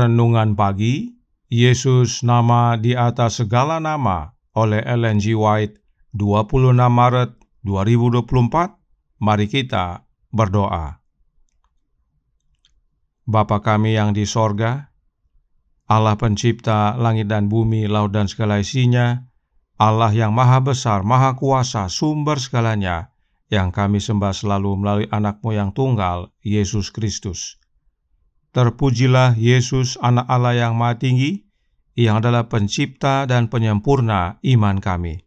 Renungan Pagi, Yesus Nama di Atas Segala Nama oleh Ellen G. White, 26 Maret 2024. Mari kita berdoa. Bapa kami yang di sorga, Allah pencipta langit dan bumi, laut dan segala isinya, Allah yang maha besar, maha kuasa, sumber segalanya, yang kami sembah selalu melalui anak-Mu yang tunggal, Yesus Kristus. Terpujilah Yesus, anak Allah yang maha tinggi, yang adalah pencipta dan penyempurna iman kami.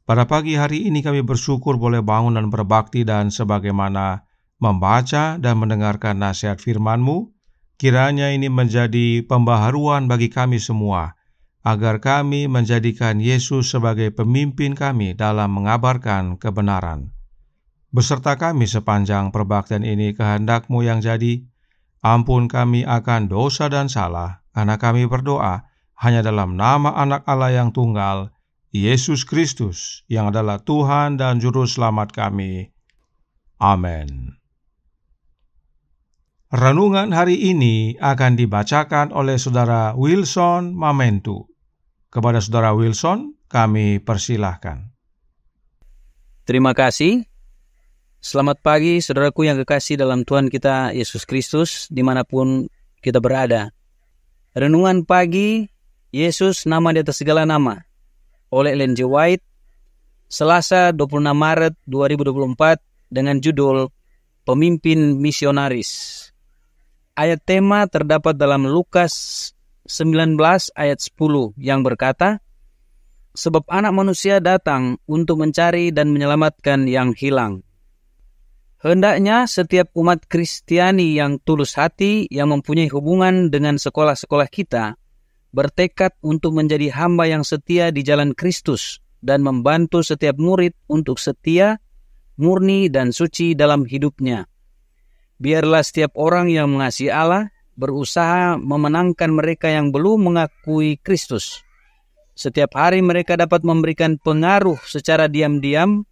Pada pagi hari ini kami bersyukur boleh bangun dan berbakti, dan sebagaimana membaca dan mendengarkan nasihat firman-Mu, kiranya ini menjadi pembaharuan bagi kami semua, agar kami menjadikan Yesus sebagai pemimpin kami dalam mengabarkan kebenaran. Beserta kami sepanjang perbaktian ini, kehendak-Mu yang jadi. Ampun kami akan dosa dan salah, karena kami berdoa hanya dalam nama anak Allah yang tunggal, Yesus Kristus, yang adalah Tuhan dan Juru Selamat kami. Amin. Renungan hari ini akan dibacakan oleh Saudara Wilson Mamentu. Kepada Saudara Wilson, kami persilahkan. Terima kasih. Selamat pagi, saudaraku yang kekasih dalam Tuhan kita Yesus Kristus, dimanapun kita berada. Renungan pagi, Yesus Nama di Atas Segala Nama, oleh Ellen G. White, Selasa 26 Maret 2024, dengan judul Pemimpin Misionaris. Ayat tema terdapat dalam Lukas 19 ayat 10 yang berkata, "Sebab anak manusia datang untuk mencari dan menyelamatkan yang hilang." Hendaknya setiap umat Kristiani yang tulus hati, yang mempunyai hubungan dengan sekolah-sekolah kita, bertekad untuk menjadi hamba yang setia di jalan Kristus dan membantu setiap murid untuk setia, murni, dan suci dalam hidupnya. Biarlah setiap orang yang mengasihi Allah berusaha memenangkan mereka yang belum mengakui Kristus. Setiap hari mereka dapat memberikan pengaruh secara diam-diam,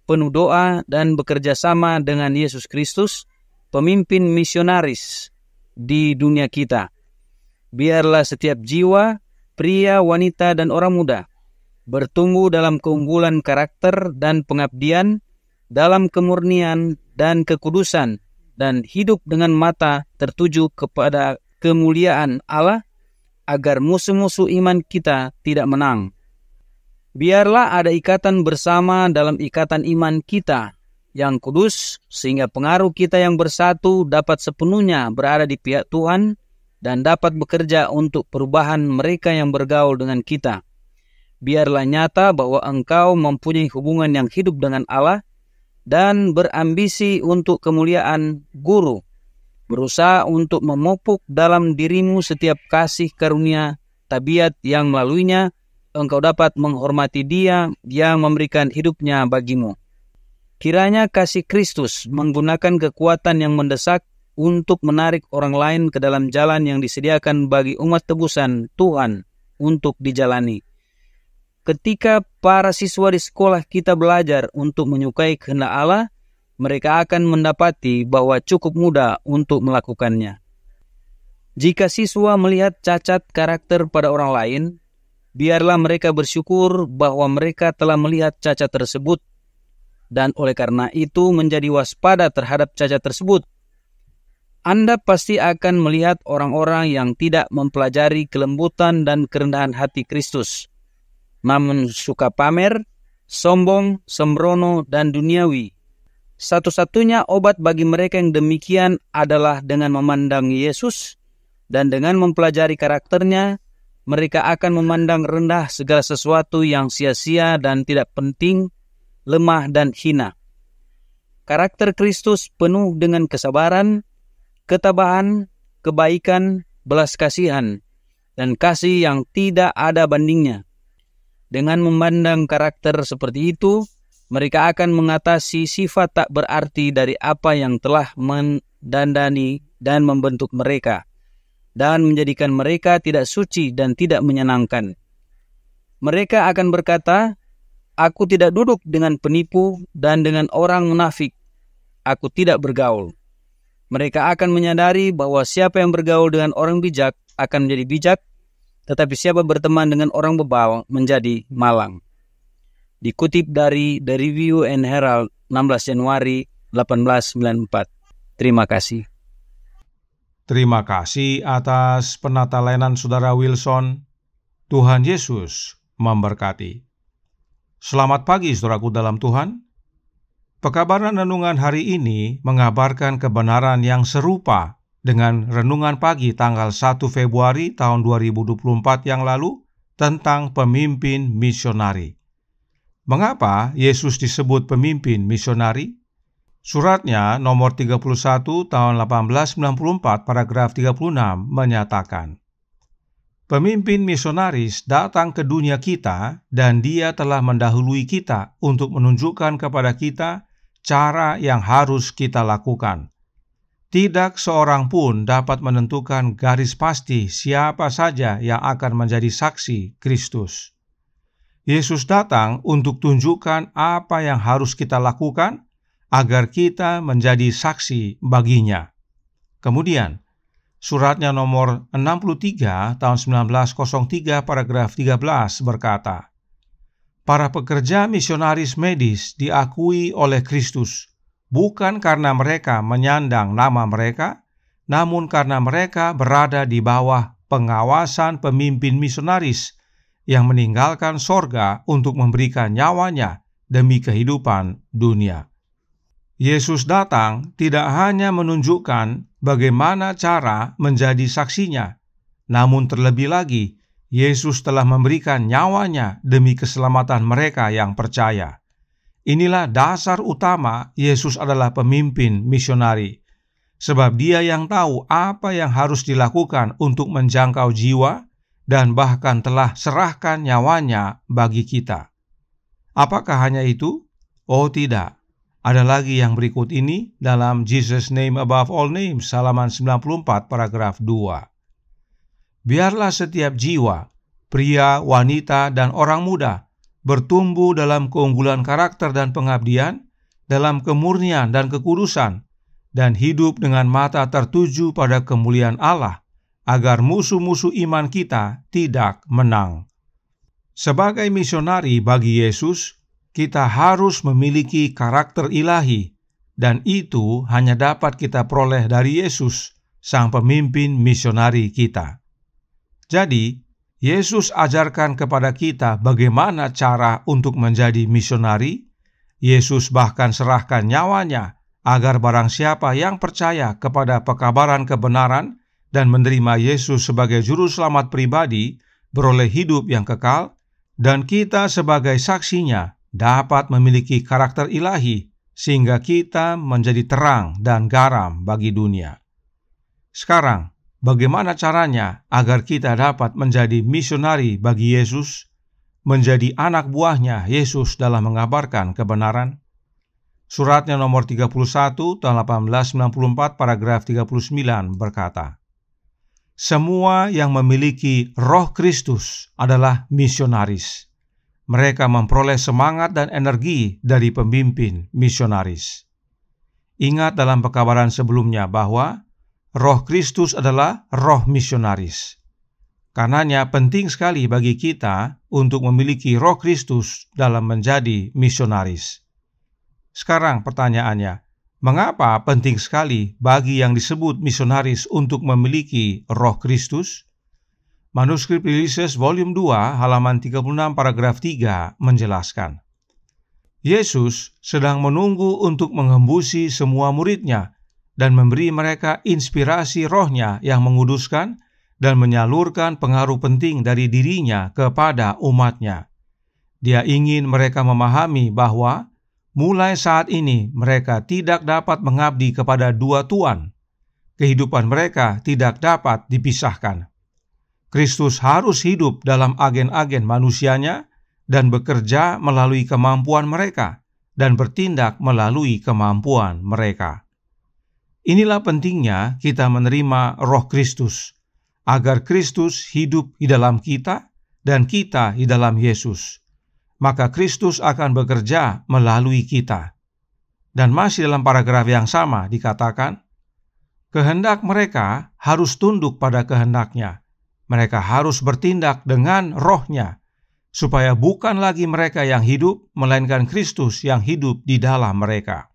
penuh doa, dan bekerja sama dengan Yesus Kristus, pemimpin misionaris di dunia kita. Biarlah setiap jiwa, pria, wanita, dan orang muda bertumbuh dalam keunggulan karakter dan pengabdian, dalam kemurnian dan kekudusan, dan hidup dengan mata tertuju kepada kemuliaan Allah, agar musuh-musuh iman kita tidak menang. Biarlah ada ikatan bersama dalam ikatan iman kita yang kudus, sehingga pengaruh kita yang bersatu dapat sepenuhnya berada di pihak Tuhan dan dapat bekerja untuk perubahan mereka yang bergaul dengan kita. Biarlah nyata bahwa engkau mempunyai hubungan yang hidup dengan Allah dan berambisi untuk kemuliaan Guru, berusaha untuk memupuk dalam dirimu setiap kasih karunia tabiat yang melaluinya engkau dapat menghormati Dia yang memberikan hidupnya bagimu. Kiranya kasih Kristus menggunakan kekuatan yang mendesak untuk menarik orang lain ke dalam jalan yang disediakan bagi umat tebusan Tuhan untuk dijalani. Ketika para siswa di sekolah kita belajar untuk menyukai kehendak Allah, mereka akan mendapati bahwa cukup mudah untuk melakukannya. Jika siswa melihat cacat karakter pada orang lain, biarlah mereka bersyukur bahwa mereka telah melihat cacat tersebut, dan oleh karena itu menjadi waspada terhadap cacat tersebut. Anda pasti akan melihat orang-orang yang tidak mempelajari kelembutan dan kerendahan hati Kristus, namun suka pamer, sombong, sembrono, dan duniawi. Satu-satunya obat bagi mereka yang demikian adalah dengan memandang Yesus, dan dengan mempelajari karakternya, mereka akan memandang rendah segala sesuatu yang sia-sia dan tidak penting, lemah dan hina. Karakter Kristus penuh dengan kesabaran, ketabahan, kebaikan, belas kasihan, dan kasih yang tidak ada bandingnya. Dengan memandang karakter seperti itu, mereka akan mengatasi sifat tak berarti dari apa yang telah mendandani dan membentuk mereka, dan menjadikan mereka tidak suci dan tidak menyenangkan. Mereka akan berkata, "Aku tidak duduk dengan penipu dan dengan orang munafik. Aku tidak bergaul." Mereka akan menyadari bahwa siapa yang bergaul dengan orang bijak akan menjadi bijak, tetapi siapa berteman dengan orang bebal menjadi malang. Dikutip dari The Review and Herald 16 Januari 1894. Terima kasih. Terima kasih atas penatalenan Saudara Wilson. Tuhan Yesus memberkati. Selamat pagi saudaraku dalam Tuhan. Pekabaran renungan hari ini mengabarkan kebenaran yang serupa dengan renungan pagi tanggal 1 Februari tahun 2024 yang lalu tentang pemimpin misionari. Mengapa Yesus disebut pemimpin misionari? Suratnya nomor 31 tahun 1894 paragraf 36 menyatakan, pemimpin misionaris datang ke dunia kita dan dia telah mendahului kita untuk menunjukkan kepada kita cara yang harus kita lakukan. Tidak seorang pun dapat menentukan garis pasti siapa saja yang akan menjadi saksi Kristus. Yesus datang untuk tunjukkan apa yang harus kita lakukan agar kita menjadi saksi baginya. Kemudian, suratnya nomor 63 tahun 1903 paragraf 13 berkata, para pekerja misionaris medis diakui oleh Kristus bukan karena mereka menyandang nama mereka, namun karena mereka berada di bawah pengawasan pemimpin misionaris yang meninggalkan sorga untuk memberikan nyawanya demi kehidupan dunia. Yesus datang tidak hanya menunjukkan bagaimana cara menjadi saksinya, namun terlebih lagi, Yesus telah memberikan nyawanya demi keselamatan mereka yang percaya. Inilah dasar utama Yesus adalah pemimpin misionari, sebab Dia yang tahu apa yang harus dilakukan untuk menjangkau jiwa dan bahkan telah serahkan nyawanya bagi kita. Apakah hanya itu? Oh tidak. Ada lagi yang berikut ini dalam Jesus Name Above All Names, halaman 94 paragraf 2. Biarlah setiap jiwa, pria, wanita, dan orang muda bertumbuh dalam keunggulan karakter dan pengabdian, dalam kemurnian dan kekudusan, dan hidup dengan mata tertuju pada kemuliaan Allah, agar musuh-musuh iman kita tidak menang. Sebagai misionari bagi Yesus, kita harus memiliki karakter ilahi, dan itu hanya dapat kita peroleh dari Yesus, sang pemimpin misionari kita. Jadi, Yesus ajarkan kepada kita bagaimana cara untuk menjadi misionari. Yesus bahkan serahkan nyawanya agar barang siapa yang percaya kepada pekabaran kebenaran dan menerima Yesus sebagai juru selamat pribadi, beroleh hidup yang kekal, dan kita sebagai saksinya dapat memiliki karakter ilahi, sehingga kita menjadi terang dan garam bagi dunia. Sekarang, bagaimana caranya agar kita dapat menjadi misionari bagi Yesus, menjadi anak buahnya Yesus dalam mengabarkan kebenaran? Suratnya nomor 31 tahun 1894 paragraf 39 berkata, semua yang memiliki Roh Kristus adalah misionaris. Mereka memperoleh semangat dan energi dari pemimpin misionaris. Ingat dalam pekabaran sebelumnya bahwa Roh Kristus adalah roh misionaris. Karenanya penting sekali bagi kita untuk memiliki Roh Kristus dalam menjadi misionaris. Sekarang pertanyaannya, mengapa penting sekali bagi yang disebut misionaris untuk memiliki Roh Kristus? Manuskrip Releases Volume 2 halaman 36 paragraf 3 menjelaskan, Yesus sedang menunggu untuk mengembusi semua muridnya dan memberi mereka inspirasi rohnya yang menguduskan dan menyalurkan pengaruh penting dari dirinya kepada umatnya. Dia ingin mereka memahami bahwa mulai saat ini mereka tidak dapat mengabdi kepada dua tuan. Kehidupan mereka tidak dapat dipisahkan. Kristus harus hidup dalam agen-agen manusianya dan bekerja melalui kemampuan mereka dan bertindak melalui kemampuan mereka. Inilah pentingnya kita menerima Roh Kristus, agar Kristus hidup di dalam kita dan kita di dalam Yesus. Maka Kristus akan bekerja melalui kita. Dan masih dalam paragraf yang sama dikatakan, kehendak mereka harus tunduk pada kehendaknya, mereka harus bertindak dengan rohnya, supaya bukan lagi mereka yang hidup, melainkan Kristus yang hidup di dalam mereka.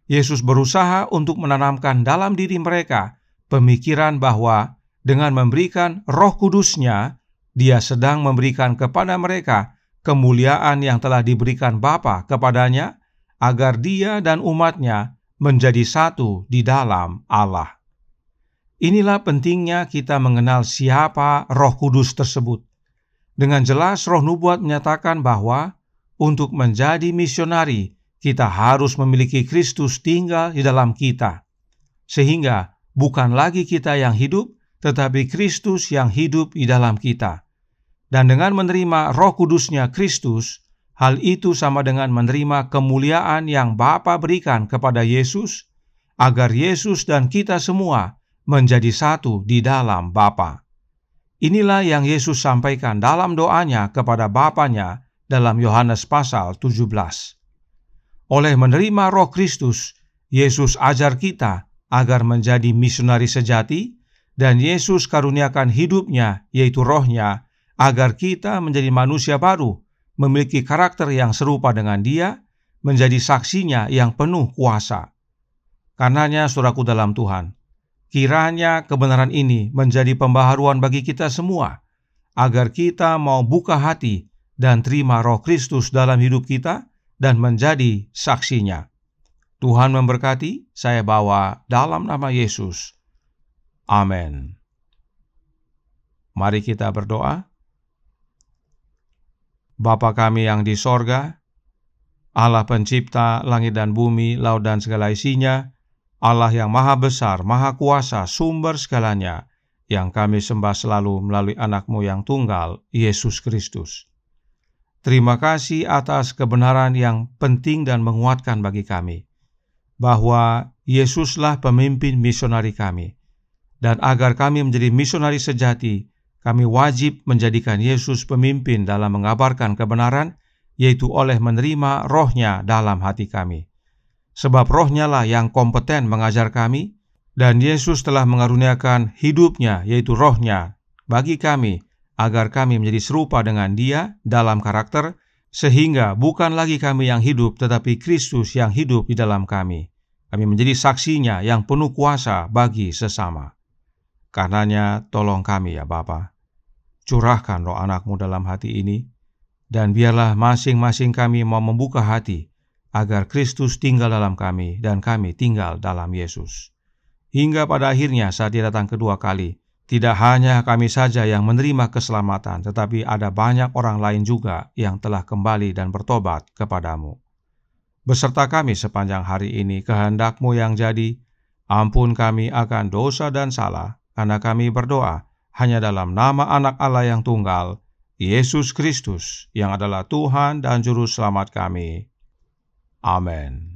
Yesus berusaha untuk menanamkan dalam diri mereka pemikiran bahwa dengan memberikan Roh Kudus-Nya, Dia sedang memberikan kepada mereka kemuliaan yang telah diberikan Bapa kepadanya, agar Dia dan umat-Nya menjadi satu di dalam Allah. Inilah pentingnya kita mengenal siapa Roh Kudus tersebut. Dengan jelas Roh Nubuat menyatakan bahwa untuk menjadi misionari, kita harus memiliki Kristus tinggal di dalam kita. Sehingga bukan lagi kita yang hidup, tetapi Kristus yang hidup di dalam kita. Dan dengan menerima Roh Kudus-Nya Kristus, hal itu sama dengan menerima kemuliaan yang Bapa berikan kepada Yesus, agar Yesus dan kita semua menjadi satu di dalam Bapa. Inilah yang Yesus sampaikan dalam doanya kepada Bapanya dalam Yohanes pasal 17. Oleh menerima Roh Kristus, Yesus ajar kita agar menjadi misionari sejati, dan Yesus karuniakan hidupnya, yaitu Roh-Nya, agar kita menjadi manusia baru, memiliki karakter yang serupa dengan Dia, menjadi saksinya yang penuh kuasa. Karenanya, saudaraku dalam Tuhan, kiranya kebenaran ini menjadi pembaharuan bagi kita semua, agar kita mau buka hati dan terima Roh Kristus dalam hidup kita dan menjadi saksinya. Tuhan memberkati. Saya bawa dalam nama Yesus. Amin. Mari kita berdoa. Bapa kami yang di sorga, Allah pencipta langit dan bumi, laut dan segala isinya, Allah yang maha besar, maha kuasa, sumber segalanya, yang kami sembah selalu melalui anak-Mu yang tunggal, Yesus Kristus. Terima kasih atas kebenaran yang penting dan menguatkan bagi kami, bahwa Yesuslah pemimpin misionari kami, dan agar kami menjadi misionari sejati, kami wajib menjadikan Yesus pemimpin dalam mengabarkan kebenaran, yaitu oleh menerima Roh-Nya dalam hati kami. Sebab Roh-Nya lah yang kompeten mengajar kami, dan Yesus telah mengaruniakan hidupnya, yaitu Roh-Nya, bagi kami, agar kami menjadi serupa dengan Dia dalam karakter, sehingga bukan lagi kami yang hidup, tetapi Kristus yang hidup di dalam kami. Kami menjadi saksinya yang penuh kuasa bagi sesama. Karenanya, tolong kami ya Bapa. Curahkan Roh anak-Mu dalam hati ini, dan biarlah masing-masing kami mau membuka hati, agar Kristus tinggal dalam kami, dan kami tinggal dalam Yesus. Hingga pada akhirnya saat Dia datang kedua kali, tidak hanya kami saja yang menerima keselamatan, tetapi ada banyak orang lain juga yang telah kembali dan bertobat kepadamu. Beserta kami sepanjang hari ini, kehendak-Mu yang jadi, ampun kami akan dosa dan salah, karena kami berdoa hanya dalam nama Anak Allah yang tunggal, Yesus Kristus, yang adalah Tuhan dan Juru Selamat kami. Amin.